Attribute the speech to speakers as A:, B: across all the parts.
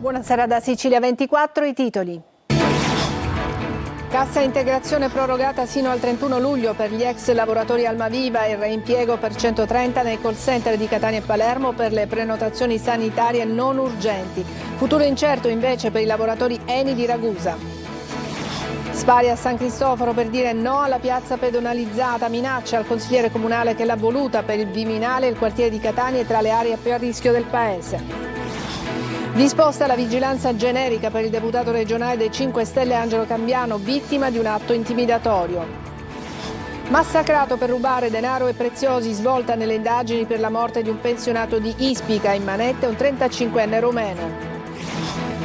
A: Buonasera da Sicilia 24, i titoli. Cassa integrazione prorogata sino al 31 luglio per gli ex lavoratori Almaviva e il reimpiego per 130 nei call center di Catania e Palermo per le prenotazioni sanitarie non urgenti. Futuro incerto invece per i lavoratori Eni di Ragusa. Spari a San Cristoforo per dire no alla piazza pedonalizzata, minaccia al consigliere comunale che l'ha voluta per il Viminale e il quartiere di Catania tra le aree più a rischio del paese. Disposta la vigilanza generica per il deputato regionale dei 5 Stelle Angelo Cambiano, vittima di un atto intimidatorio. Massacrato per rubare denaro e preziosi, svolta nelle indagini per la morte di un pensionato di Ispica, in manette un 35enne romeno.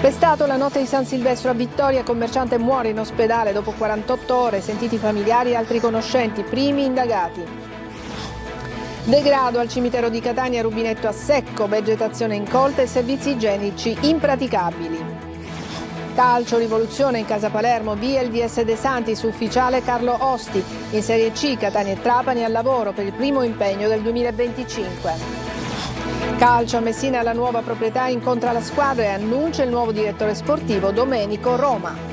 A: Pestato la notte di San Silvestro a Vittoria, commerciante muore in ospedale dopo 48 ore, sentiti familiari e altri conoscenti, primi indagati. Degrado al cimitero di Catania, rubinetto a secco, vegetazione incolta e servizi igienici impraticabili. Calcio, rivoluzione in casa Palermo, via il DS De Santis, ufficiale Carlo Osti. In Serie C Catania e Trapani al lavoro per il primo impegno del 2025. Calcio, a Messina la nuova proprietà incontra la squadra e annuncia il nuovo direttore sportivo Domenico Roma.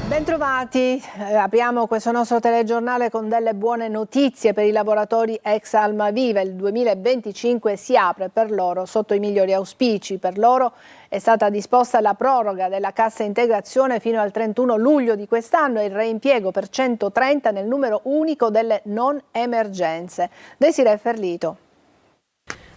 A: Bentrovati, apriamo questo nostro telegiornale con delle buone notizie per i lavoratori ex Almaviva. Il 2025 si apre per loro sotto i migliori auspici. Per loro è stata disposta la proroga della cassa integrazione fino al 31 luglio di quest'anno e il reimpiego per 130 nel numero unico delle non emergenze. Desiree Ferlito.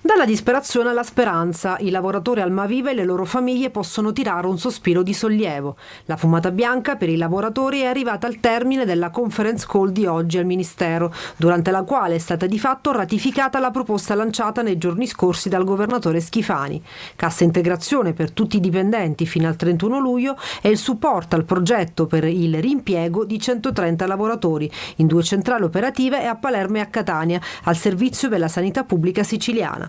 B: Dalla disperazione alla speranza, i lavoratori Almaviva e le loro famiglie possono tirare un sospiro di sollievo. La fumata bianca per i lavoratori è arrivata al termine della conference call di oggi al Ministero, durante la quale è stata di fatto ratificata la proposta lanciata nei giorni scorsi dal governatore Schifani. Cassa integrazione per tutti i dipendenti fino al 31 luglio e il supporto al progetto per il riimpiego di 130 lavoratori in 2 centrali operative e a Palermo e a Catania, al servizio della sanità pubblica siciliana.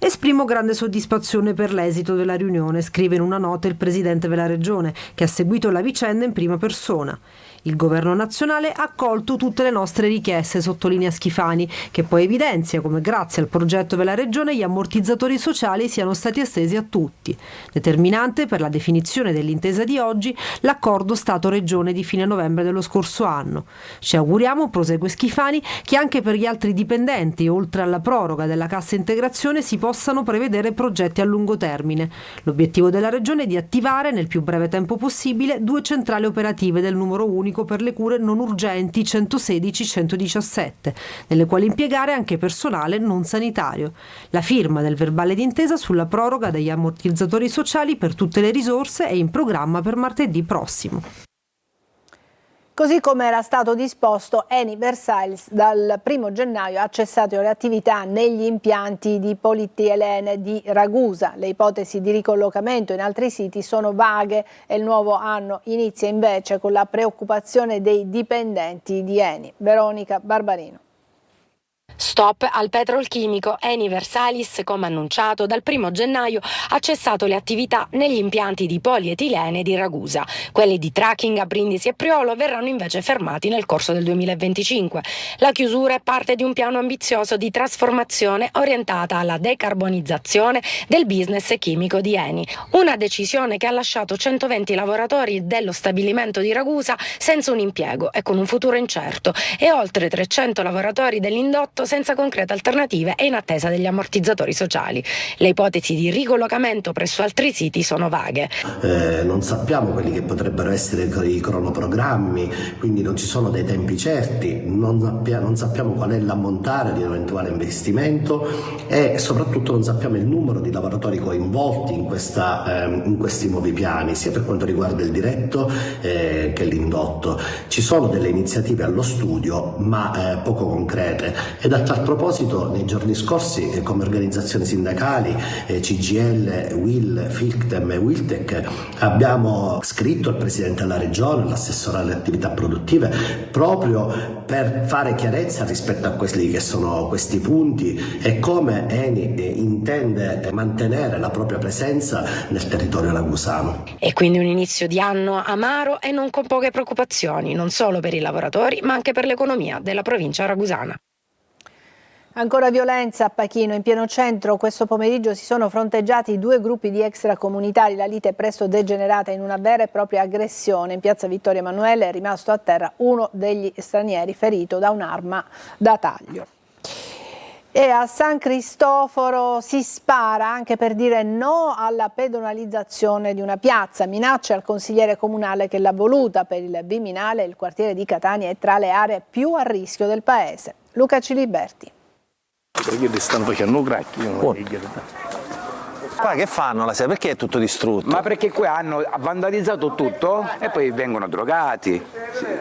B: Esprimo grande soddisfazione per l'esito della riunione, scrive in una nota il presidente della regione, che ha seguito la vicenda in prima persona. Il governo nazionale ha accolto tutte le nostre richieste, sottolinea Schifani, che poi evidenzia come grazie al progetto della regione gli ammortizzatori sociali siano stati estesi a tutti. Determinante per la definizione dell'intesa di oggi l'accordo Stato-Regione di fine novembre dello scorso anno. Ci auguriamo, prosegue Schifani, che anche per gli altri dipendenti, oltre alla proroga della cassa integrazione, si possano prevedere progetti a lungo termine. L'obiettivo della regione è di attivare nel più breve tempo possibile 2 centrali operative del numero unico per le cure non urgenti 116-117, nelle quali impiegare anche personale non sanitario. La firma del verbale d'intesa sulla proroga degli ammortizzatori sociali per tutte le risorse è in programma per martedì prossimo.
A: Così come era stato disposto, Eni Versailles dal 1 gennaio ha cessato le attività negli impianti di polietilene di Ragusa. Le ipotesi di ricollocamento in altri siti sono vaghe e il nuovo anno inizia invece con la preoccupazione dei dipendenti di Eni. Veronica Barbarino.
C: Stop al petrolchimico. Eni Versalis, come annunciato, dal 1 gennaio ha cessato le attività negli impianti di polietilene di Ragusa. Quelli di Tracking a Brindisi e Priolo verranno invece fermati nel corso del 2025. La chiusura è parte di un piano ambizioso di trasformazione orientata alla decarbonizzazione del business chimico di Eni. Una decisione che ha lasciato 120 lavoratori dello stabilimento di Ragusa senza un impiego e con un futuro incerto e oltre 300 lavoratori dell'indotto senza concrete alternative e in attesa degli ammortizzatori sociali. Le ipotesi di ricollocamento presso altri siti sono vaghe.
D: Non sappiamo quelli che potrebbero essere i cronoprogrammi, quindi non ci sono dei tempi certi, non sappiamo qual è l'ammontare di un eventuale investimento e soprattutto non sappiamo il numero di lavoratori coinvolti in questi nuovi piani, sia per quanto riguarda il diretto che l'indotto. Ci sono delle iniziative allo studio, ma poco concrete. Ed a tal proposito, nei giorni scorsi, come organizzazioni sindacali, CGL, UIL, FICTEM e WILTEC, abbiamo scritto al Presidente della Regione, all'assessore alle attività produttive, proprio per fare chiarezza rispetto a quelli che sono questi punti e come Eni intende mantenere la propria presenza nel territorio ragusano.
C: E quindi un inizio di anno amaro e non con poche preoccupazioni, non solo per i lavoratori, ma anche per l'economia della provincia ragusana.
A: Ancora violenza a Pachino, in pieno centro. Questo pomeriggio si sono fronteggiati due gruppi di extracomunitari. La lite è presto degenerata in una vera e propria aggressione. In piazza Vittorio Emanuele è rimasto a terra uno degli stranieri ferito da un'arma da taglio. E a San Cristoforo si spara anche per dire no alla pedonalizzazione di una piazza. Minacce al consigliere comunale che l'ha voluta. Per il Viminale il quartiere di Catania è tra le aree più a rischio del paese. Luca Ciliberti.
E: Perché stanno facendo cracchi, io non
F: Qua che fanno la sera? Perché è tutto distrutto?
G: Ma perché qui hanno vandalizzato tutto e poi vengono drogati,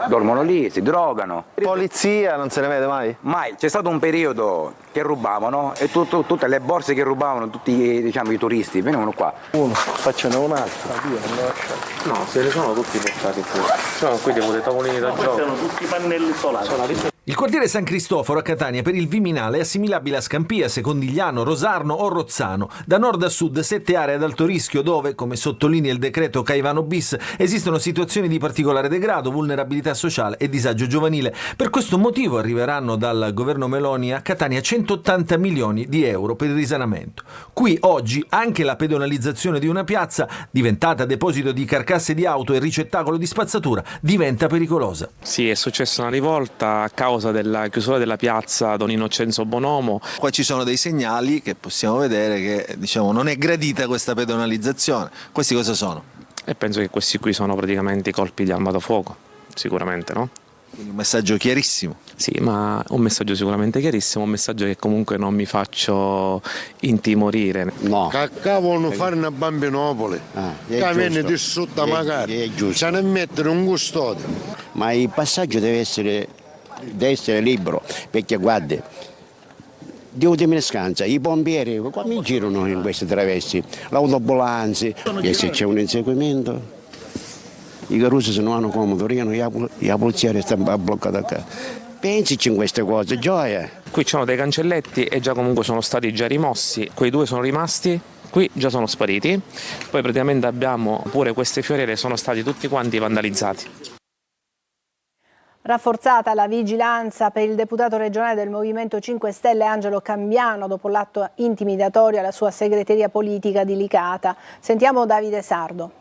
G: dormono lì, si drogano.
F: Polizia non se ne vede mai?
G: Mai, c'è stato un periodo che rubavano e tutte le borse che rubavano tutti i turisti venivano qua.
E: Uno, facciano un'altra, due, non lo lasciamo.
H: No, se ne sono tutti portati fuori. Sono qui dei tavolini da gioco.
E: Sono tutti pannelli solari.
I: Il quartiere San Cristoforo a Catania per il Viminale è assimilabile a Scampia, Secondigliano, Rosarno o Rozzano. Da nord a sud 7 aree ad alto rischio dove, come sottolinea il decreto Caivano bis, esistono situazioni di particolare degrado, vulnerabilità sociale e disagio giovanile. Per questo motivo arriveranno dal governo Meloni a Catania 180 milioni di euro per il risanamento. Qui oggi anche la pedonalizzazione di una piazza, diventata deposito di carcasse di auto e ricettacolo di spazzatura, diventa pericolosa.
H: Sì, è successa una rivolta a causa della chiusura della piazza Don Innocenzo Bonomo.
F: Qua ci sono dei segnali che possiamo vedere che non è gradita questa pedonalizzazione. Questi cosa sono?
H: E penso che questi qui sono praticamente i colpi di arma da fuoco, sicuramente, no?
F: Quindi un messaggio chiarissimo.
H: Sì, ma un messaggio sicuramente chiarissimo, un messaggio che comunque non mi faccio intimorire.
J: No.
K: Cacca vogliono fare una bambinopoli, che viene distrutta magari,
J: è giusto.
K: se ne mettere un custode.
J: Ma il passaggio deve essere libero, perché guardi, Dio di Mescanza, i pompieri come girano in questi travessi, l'autoambulanza, e se c'è un inseguimento, i carusi se non hanno comodo, la polizia resta bloccata qua. Pensici in queste cose, gioia.
H: Qui ci sono dei cancelletti e già comunque sono stati già rimossi, quei due sono rimasti, qui già sono spariti, poi praticamente abbiamo pure queste fioriere, sono stati tutti quanti vandalizzati.
A: Rafforzata la vigilanza per il deputato regionale del Movimento 5 Stelle Angelo Cambiano dopo l'atto intimidatorio alla sua segreteria politica di Licata. Sentiamo Davide Sardo.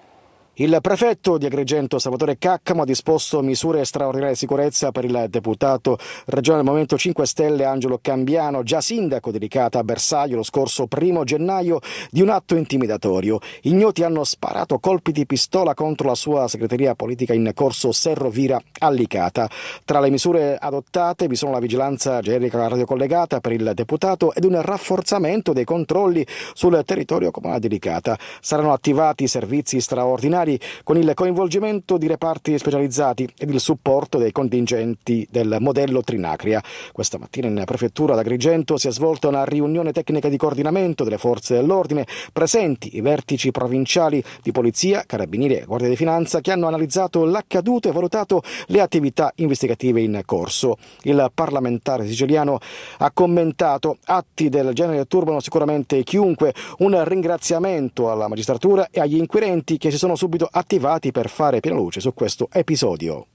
L: Il prefetto di Agrigento Salvatore Caccamo ha disposto misure straordinarie di sicurezza per il deputato regionale del Movimento 5 Stelle Angelo Cambiano, già sindaco di Licata a bersaglio lo scorso 1 gennaio di un atto intimidatorio. Ignoti hanno sparato colpi di pistola contro la sua segreteria politica in corso Serrovira a Licata. Tra le misure adottate vi sono la vigilanza generica radiocollegata per il deputato ed un rafforzamento dei controlli sul territorio comunale di Licata. Saranno attivati servizi straordinari con il coinvolgimento di reparti specializzati ed il supporto dei contingenti del modello Trinacria. Questa mattina in prefettura ad Agrigento si è svolta una riunione tecnica di coordinamento delle forze dell'ordine, presenti i vertici provinciali di polizia, carabinieri e guardia di finanza che hanno analizzato l'accaduto e valutato le attività investigative in corso. Il parlamentare siciliano ha commentato: atti del genere turbano sicuramente chiunque, un ringraziamento alla magistratura e agli inquirenti che si sono subito attivati per fare piena luce su questo episodio.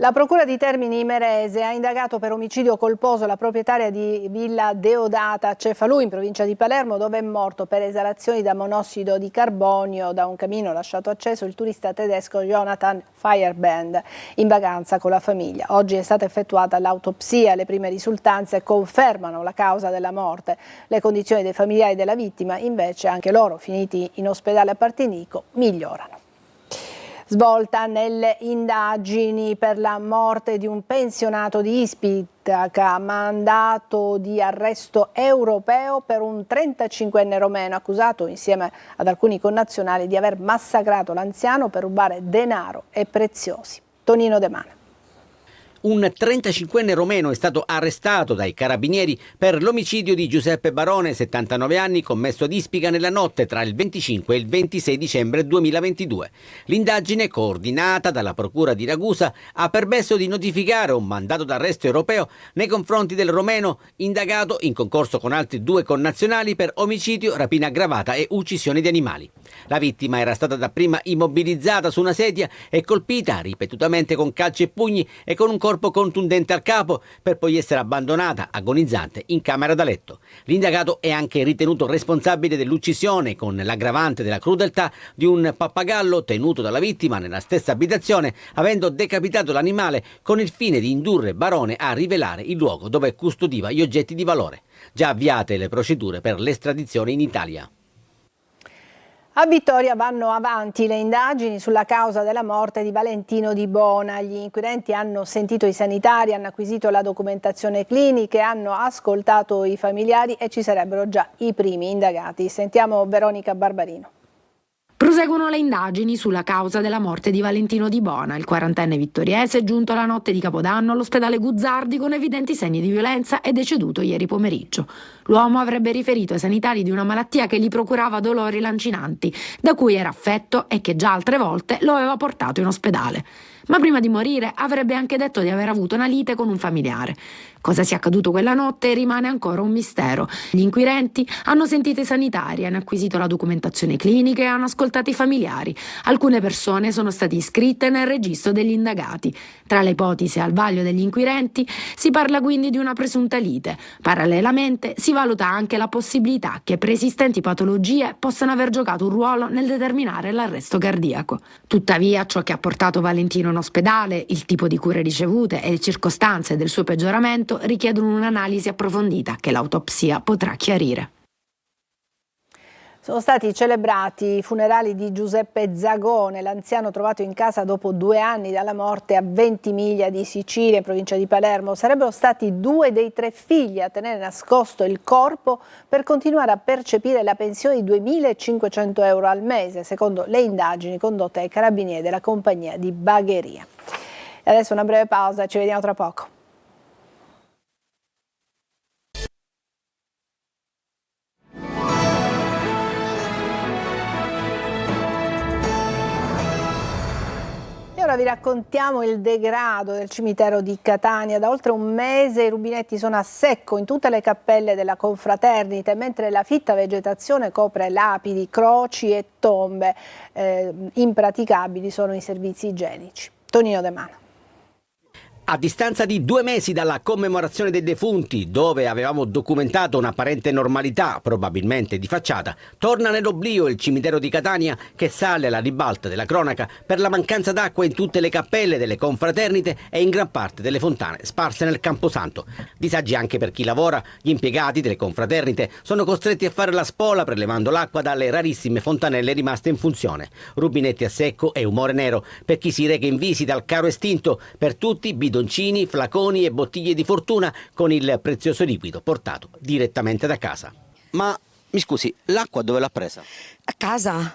A: La Procura di Termini Imerese ha indagato per omicidio colposo la proprietaria di Villa Deodata a Cefalù in provincia di Palermo, dove è morto per esalazioni da monossido di carbonio da un camino lasciato acceso il turista tedesco Jonathan Feuerband in vacanza con la famiglia. Oggi è stata effettuata l'autopsia, le prime risultanze confermano la causa della morte. Le condizioni dei familiari della vittima, invece, anche loro finiti in ospedale a Partinico, migliorano. Svolta nelle indagini per la morte di un pensionato di Ispitaca, mandato di arresto europeo per un 35enne romeno accusato insieme ad alcuni connazionali di aver massacrato l'anziano per rubare denaro e preziosi. Tonino De Mana.
M: Un 35enne romeno è stato arrestato dai carabinieri per l'omicidio di Giuseppe Barone, 79 anni, commesso ad Ispica nella notte tra il 25 e il 26 dicembre 2022. L'indagine, coordinata dalla Procura di Ragusa, ha permesso di notificare un mandato d'arresto europeo nei confronti del romeno, indagato in concorso con altri 2 connazionali per omicidio, rapina aggravata e uccisione di animali. La vittima era stata dapprima immobilizzata su una sedia e colpita ripetutamente con calci e pugni e con un corpo contundente al capo, per poi essere abbandonata agonizzante in camera da letto. L'indagato è anche ritenuto responsabile dell'uccisione con l'aggravante della crudeltà di un pappagallo tenuto dalla vittima nella stessa abitazione, avendo decapitato l'animale con il fine di indurre Barone a rivelare il luogo dove custodiva gli oggetti di valore. Già avviate le procedure per l'estradizione in Italia.
A: A Vittoria vanno avanti le indagini sulla causa della morte di Valentino Di Bona. Gli inquirenti hanno sentito i sanitari, hanno acquisito la documentazione clinica, hanno ascoltato i familiari e ci sarebbero già i primi indagati. Sentiamo Veronica Barbarino.
C: Proseguono le indagini sulla causa della morte di Valentino Di Bona, il 40enne vittoriese giunto la notte di Capodanno all'ospedale Guzzardi con evidenti segni di violenza e deceduto ieri pomeriggio. L'uomo avrebbe riferito ai sanitari di una malattia che gli procurava dolori lancinanti, da cui era affetto e che già altre volte lo aveva portato in ospedale. Ma prima di morire avrebbe anche detto di aver avuto una lite con un familiare. Cosa sia accaduto quella notte rimane ancora un mistero. Gli inquirenti hanno sentito i sanitari, hanno acquisito la documentazione clinica e hanno ascoltato i familiari. Alcune persone sono state iscritte nel registro degli indagati. Tra le ipotesi al vaglio degli inquirenti si parla quindi di una presunta lite. Parallelamente si valuta anche la possibilità che preesistenti patologie possano aver giocato un ruolo nel determinare l'arresto cardiaco. Tuttavia, ciò che ha portato Valentino in ospedale, il tipo di cure ricevute e le circostanze del suo peggioramento richiedono un'analisi approfondita che l'autopsia potrà chiarire.
A: Sono stati celebrati i funerali di Giuseppe Zagone, l'anziano trovato in casa dopo 2 anni dalla morte a Ventimiglia di Sicilia, in provincia di Palermo. Sarebbero stati 2 dei 3 figli a tenere nascosto il corpo per continuare a percepire la pensione di 2.500 euro al mese, secondo le indagini condotte ai carabinieri della compagnia di Bagheria. E adesso una breve pausa, ci vediamo tra poco. E ora vi raccontiamo il degrado del cimitero di Catania. Da oltre un mese i rubinetti sono a secco in tutte le cappelle della confraternita, mentre la fitta vegetazione copre lapidi, croci e tombe. Impraticabili sono i servizi igienici. Tonino De Mano.
M: A distanza di 2 mesi dalla commemorazione dei defunti, dove avevamo documentato un'apparente normalità, probabilmente di facciata, torna nell'oblio il cimitero di Catania, che sale alla ribalta della cronaca per la mancanza d'acqua in tutte le cappelle delle confraternite e in gran parte delle fontane sparse nel Camposanto. Disagi anche per chi lavora. Gli impiegati delle confraternite sono costretti a fare la spola prelevando l'acqua dalle rarissime fontanelle rimaste in funzione. Rubinetti a secco e umore nero per chi si reca in visita al caro estinto, per tutti bidoncini, flaconi e bottiglie di fortuna con il prezioso liquido portato direttamente da casa.
N: Ma mi scusi, l'acqua dove l'ha presa?
O: A casa,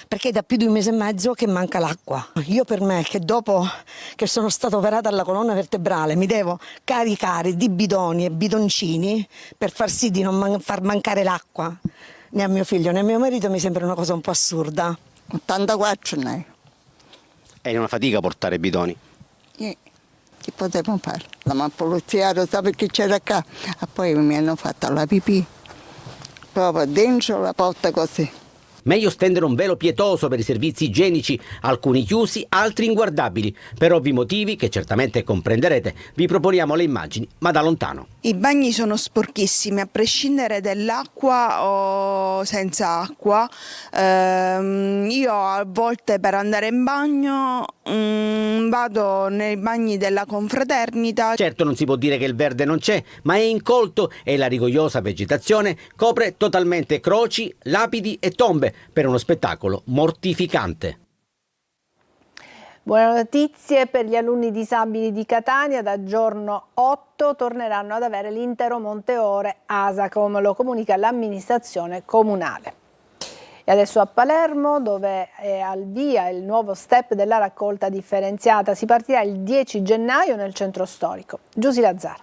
O: perché è da più di 1 mese e mezzo che manca l'acqua. Io per me, che dopo che sono stata operata alla colonna vertebrale, mi devo caricare di bidoni e bidoncini per far sì di non far mancare l'acqua né a mio figlio né a mio marito, mi sembra una cosa un po' assurda.
N: 84 ne. È una fatica portare bidoni.
P: Che potevo fare? La polizia lo sa perché c'era qua, e poi mi hanno fatto la pipì proprio dentro la porta così.
M: Meglio stendere un velo pietoso per i servizi igienici, alcuni chiusi, altri inguardabili. Per ovvi motivi, che certamente comprenderete, vi proponiamo le immagini, ma da lontano.
Q: I bagni sono sporchissimi, a prescindere dell'acqua o senza acqua. Io a volte per andare in bagno vado nei bagni della confraternita.
M: Certo non si può dire che il verde non c'è, ma è incolto e la rigogliosa vegetazione copre totalmente croci, lapidi e tombe, per uno spettacolo mortificante.
A: Buone notizie per gli alunni disabili di Catania. Da giorno 8 torneranno ad avere l'intero monte-ore ASACOM, lo comunica l'amministrazione comunale. E adesso a Palermo, dove è al via il nuovo step della raccolta differenziata. Si partirà il 10 gennaio nel centro storico. Giusy Lazzara.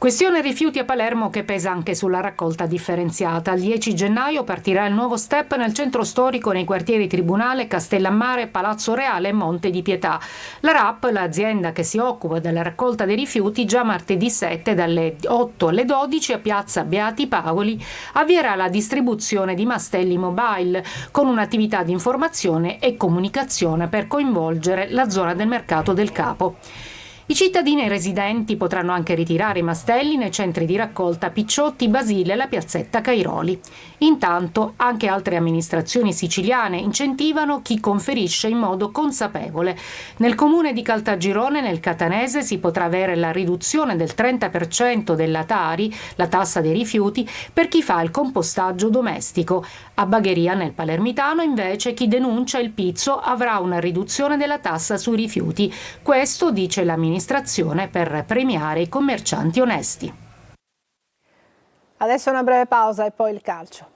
R: Questione rifiuti a Palermo che pesa anche sulla raccolta differenziata. Il 10 gennaio partirà il nuovo step nel centro storico nei quartieri Tribunale, Castellammare, Palazzo Reale e Monte di Pietà. La RAP, l'azienda che si occupa della raccolta dei rifiuti, già martedì 7 dalle 8 alle 12 a Piazza Beati Pavoli avvierà la distribuzione di mastelli mobile con un'attività di informazione e comunicazione per coinvolgere la zona del mercato del Capo. I cittadini e i residenti potranno anche ritirare i mastelli nei centri di raccolta Picciotti, Basile e la piazzetta Cairoli. Intanto anche altre amministrazioni siciliane incentivano chi conferisce in modo consapevole. Nel comune di Caltagirone, nel Catanese, si potrà avere la riduzione del 30% della TARI, la tassa dei rifiuti, per chi fa il compostaggio domestico. A Bagheria, nel Palermitano, invece, chi denuncia il pizzo avrà una riduzione della tassa sui rifiuti. Questo, dice l'amministrazione, per premiare i commercianti onesti.
A: Adesso una breve pausa e poi il calcio.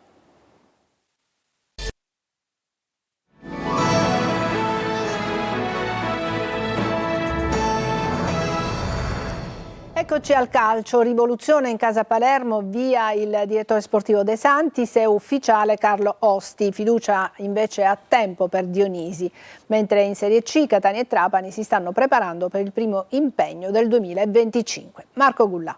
A: Eccoci al calcio, rivoluzione in casa Palermo, via il direttore sportivo De Santis, è ufficiale Carlo Osti, fiducia invece a tempo per Dionisi, mentre in Serie C Catania e Trapani si stanno preparando per il primo impegno del 2025. Marco Gullà.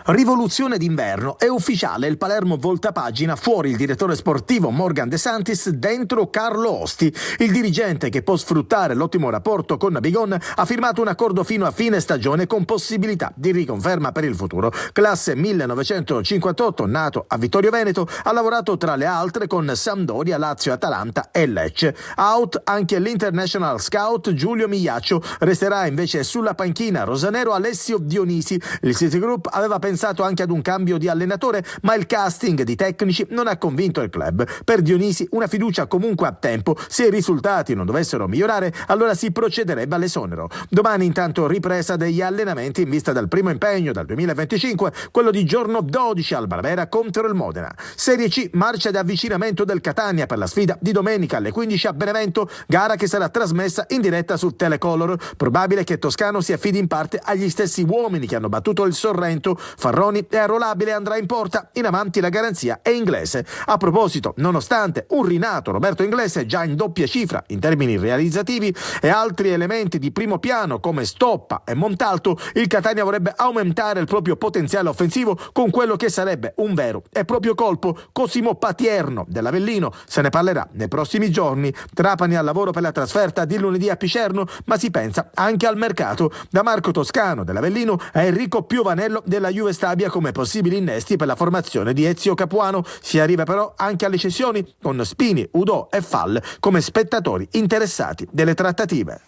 S: Rivoluzione d'inverno, è ufficiale, il Palermo volta pagina, fuori il direttore sportivo Morgan De Santis, dentro Carlo Osti. Il dirigente, che può sfruttare l'ottimo rapporto con Bigon, ha firmato un accordo fino a fine stagione con possibilità di riconferma per il futuro. Classe 1958, nato a Vittorio Veneto, ha lavorato tra le altre con Sampdoria, Lazio, Atalanta e Lecce. Out anche l'International Scout Giulio Migliaccio, resterà invece sulla panchina rosanero Alessio Dionisi. Il City Group aveva pensato anche ad un cambio di allenatore, ma il casting di tecnici non ha convinto il club. Per Dionisi una fiducia comunque a tempo, se i risultati non dovessero migliorare allora si procederebbe all'esonero. Domani intanto ripresa degli allenamenti in vista del primo impegno del 2025, quello di giorno 12 al Barbera contro il Modena. Serie C, marcia di avvicinamento del Catania per la sfida di domenica alle 15 a Benevento, gara che sarà trasmessa in diretta su Telecolor. Probabile che Toscano si affidi in parte agli stessi uomini che hanno battuto il Sorrento. Farroni è arruolabile e andrà in porta, in avanti la garanzia è inglese. A proposito, nonostante un rinato Roberto Inglese già in doppia cifra in termini realizzativi e altri elementi di primo piano come Stoppa e Montalto, il Catania vorrebbe aumentare il proprio potenziale offensivo con quello che sarebbe un vero e proprio colpo. Cosimo Patierno dell'Avellino, se ne parlerà nei prossimi giorni. Trapani al lavoro per la trasferta di lunedì a Picerno, ma si pensa anche al mercato. Da Marco Toscano dell'Avellino a Enrico Piovanello della Juve Stabia come possibili innesti per la formazione di Ezio Capuano. Si arriva però anche alle cessioni con Spini, Udò e Fall come spettatori interessati delle trattative.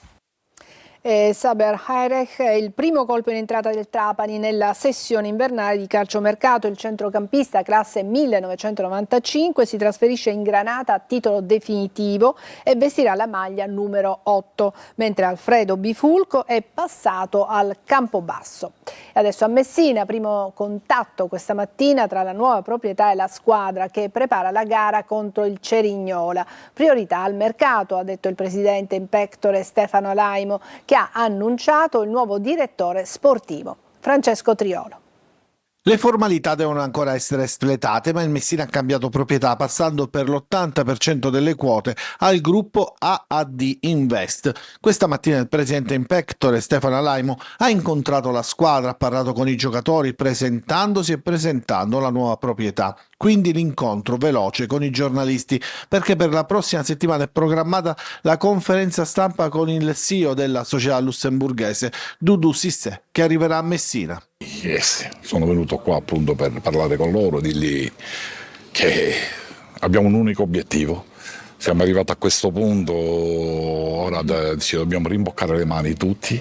A: Saber Hairech è il primo colpo in entrata del Trapani nella sessione invernale di calciomercato. Il centrocampista classe 1995 si trasferisce in Granata a titolo definitivo e vestirà la maglia numero 8, mentre Alfredo Bifulco è passato al Campobasso. E adesso a Messina, primo contatto questa mattina tra la nuova proprietà e la squadra che prepara la gara contro il Cerignola. Priorità al mercato, ha detto il presidente in pectore Stefano Alaimo, che ha annunciato il nuovo direttore sportivo. Francesco Triolo.
T: Le formalità devono ancora essere espletate, ma il Messina ha cambiato proprietà passando per l'80% delle quote al gruppo AAD Invest. Questa mattina il presidente in pectore Stefano Alaimo ha incontrato la squadra, ha parlato con i giocatori presentandosi e presentando la nuova proprietà. Quindi l'incontro veloce con i giornalisti, perché per la prossima settimana è programmata la conferenza stampa con il CEO della società lussemburghese, Doudou Cissé, che arriverà a Messina.
U: Yes, sono venuto qua appunto per parlare con loro, dirgli che abbiamo un unico obiettivo. Siamo arrivati a questo punto, ora ci dobbiamo rimboccare le mani tutti,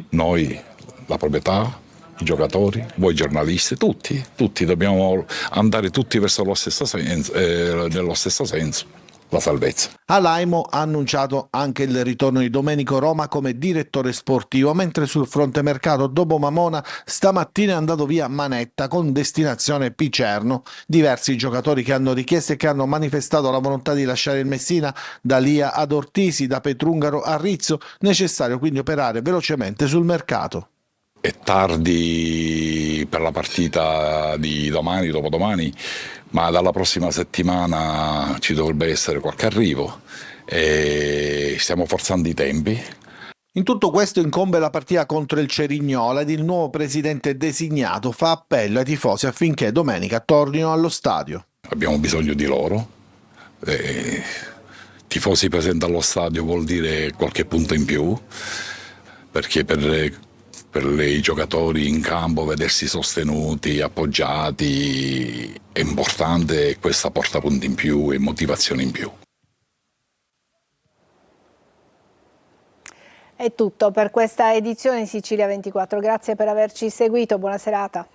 U: noi, la proprietà, i giocatori, voi giornalisti, tutti dobbiamo andare tutti verso lo stesso senso, nello stesso senso. La salvezza.
T: Alaimo ha annunciato anche il ritorno di Domenico Roma come direttore sportivo, mentre sul fronte mercato dopo Mamona stamattina è andato via Manetta con destinazione Picerno. Diversi giocatori che hanno richiesto e che hanno manifestato la volontà di lasciare il Messina, da Lia ad Ortisi, da Petrungaro a Rizzo, necessario quindi operare velocemente sul mercato.
U: è tardi per la partita di domani, dopodomani, ma dalla prossima settimana ci dovrebbe essere qualche arrivo e stiamo forzando i tempi.
T: In tutto questo incombe la partita contro il Cerignola ed il nuovo presidente designato fa appello ai tifosi affinché domenica tornino allo stadio.
U: Abbiamo bisogno di loro. Tifosi presenti allo stadio vuol dire qualche punto in più, perché per i giocatori in campo vedersi sostenuti, appoggiati è importante e questa porta punti in più e motivazione in più.
A: È tutto per questa edizione di Sicilia 24. Grazie per averci seguito. Buona serata.